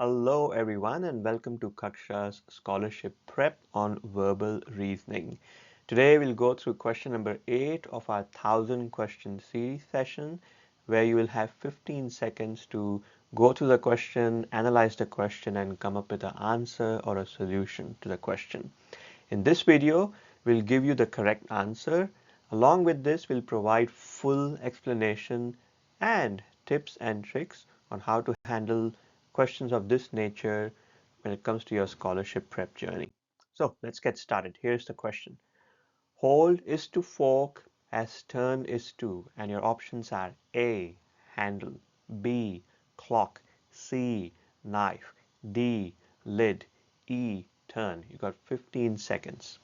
Hello everyone and welcome to Kaksha's Scholarship Prep on Verbal Reasoning. Today we'll go through question number 8 of our 1000 question series session where you will have 15 seconds to go through the question, analyze the question and come up with an answer or a solution to the question. In this video, we'll give you the correct answer. Along with this, we'll provide full explanation and tips and tricks on how to handle questions of this nature when it comes to your scholarship prep journey. So let's get started. Here's the question. Hold is to fork as turn is to, and your options are A, handle, B, clock, C, knife, D, lid, E, turn. You got 15 seconds.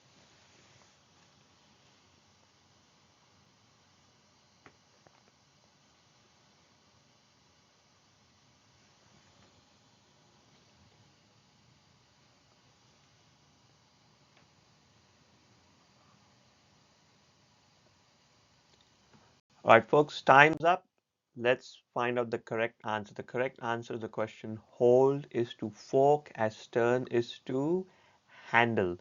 All right, folks, time's up. Let's find out the correct answer. The correct answer to the question, hold is to fork as turn is to handle.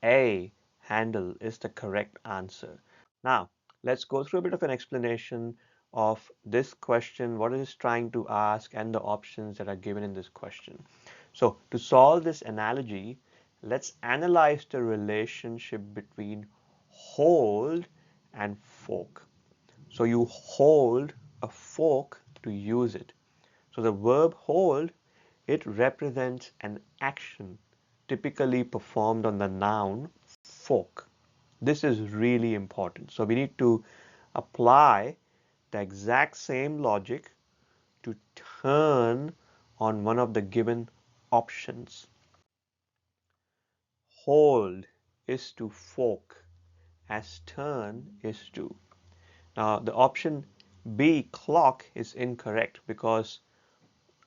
A, handle is the correct answer. Now, let's go through a bit of an explanation of this question, what it is trying to ask, and the options that are given in this question. So, to solve this analogy, let's analyze the relationship between hold and fork. So you hold a fork to use it. So the verb hold, it represents an action typically performed on the noun fork. This is really important. So we need to apply the exact same logic to turn on one of the given options. Hold is to fork as turn is to. Now the option B, clock, is incorrect because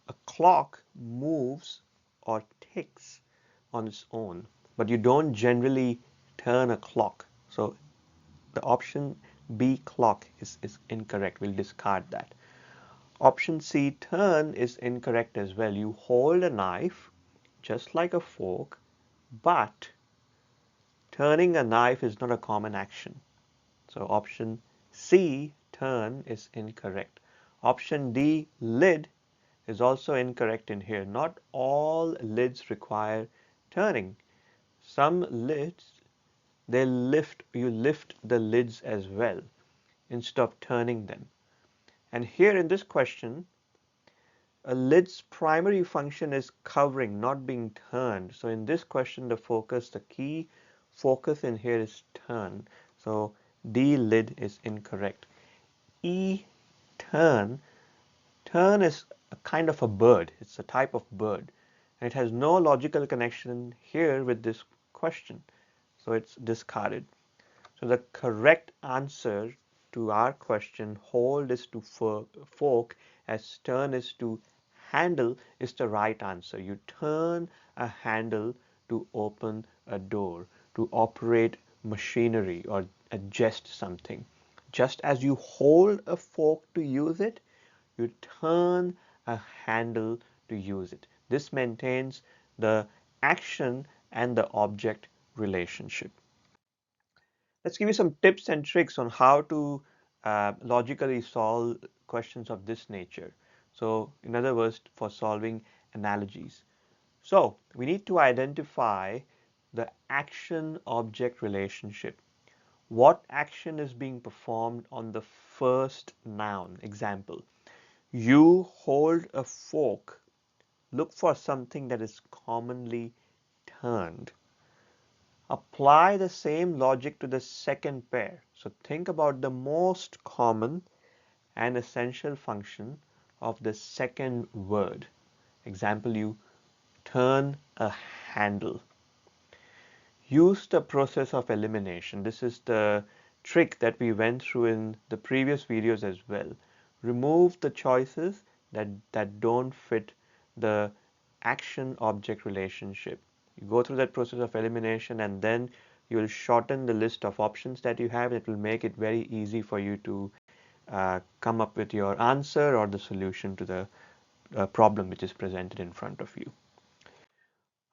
a clock moves or ticks on its own, but you don't generally turn a clock. So the option B, clock, is incorrect. We'll discard that. Option C, turn, is incorrect as well. You hold a knife just like a fork, but turning a knife is not a common action. So option C, turn, is incorrect. Option D, lid, is also incorrect in here. Not all lids require turning. Some lids, you lift the lids as well instead of turning them. And here in this question, a lid's primary function is covering, not being turned. So in this question, the key focus in here is turn. So D, lid, is incorrect. E, tern. Tern is a kind of a bird. It's a type of bird. And it has no logical connection here with this question. So it's discarded. So the correct answer to our question, hold is to fork as turn is to handle, is the right answer. You turn a handle to open a door, to operate machinery or adjust something. Just as you hold a fork to use it, you turn a handle to use it. This maintains the action and the object relationship. Let's give you some tips and tricks on how to logically solve questions of this nature. So, in other words, for solving analogies. So, we need to identify the action-object relationship. What action is being performed on the first noun? Example, you hold a fork. Look for something that is commonly turned. Apply the same logic to the second pair. So think about the most common and essential function of the second word. Example, you turn a handle. Use the process of elimination. This is the trick that we went through in the previous videos as well. Remove the choices that don't fit the action-object relationship. You go through that process of elimination and then you will shorten the list of options that you have. It will make it very easy for you to come up with your answer or the solution to the problem which is presented in front of you.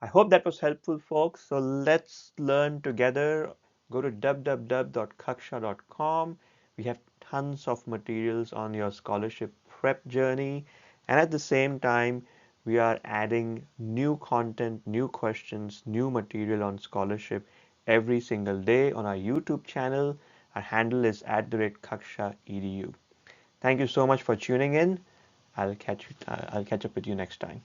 I hope that was helpful, folks. So let's learn together. Go to www.kaksha.com. We have tons of materials on your scholarship prep journey. And at the same time, we are adding new content, new questions, new material on scholarship every single day on our YouTube channel. Our handle is @kaksha.edu. Thank you so much for tuning in. I'll catch up with you next time.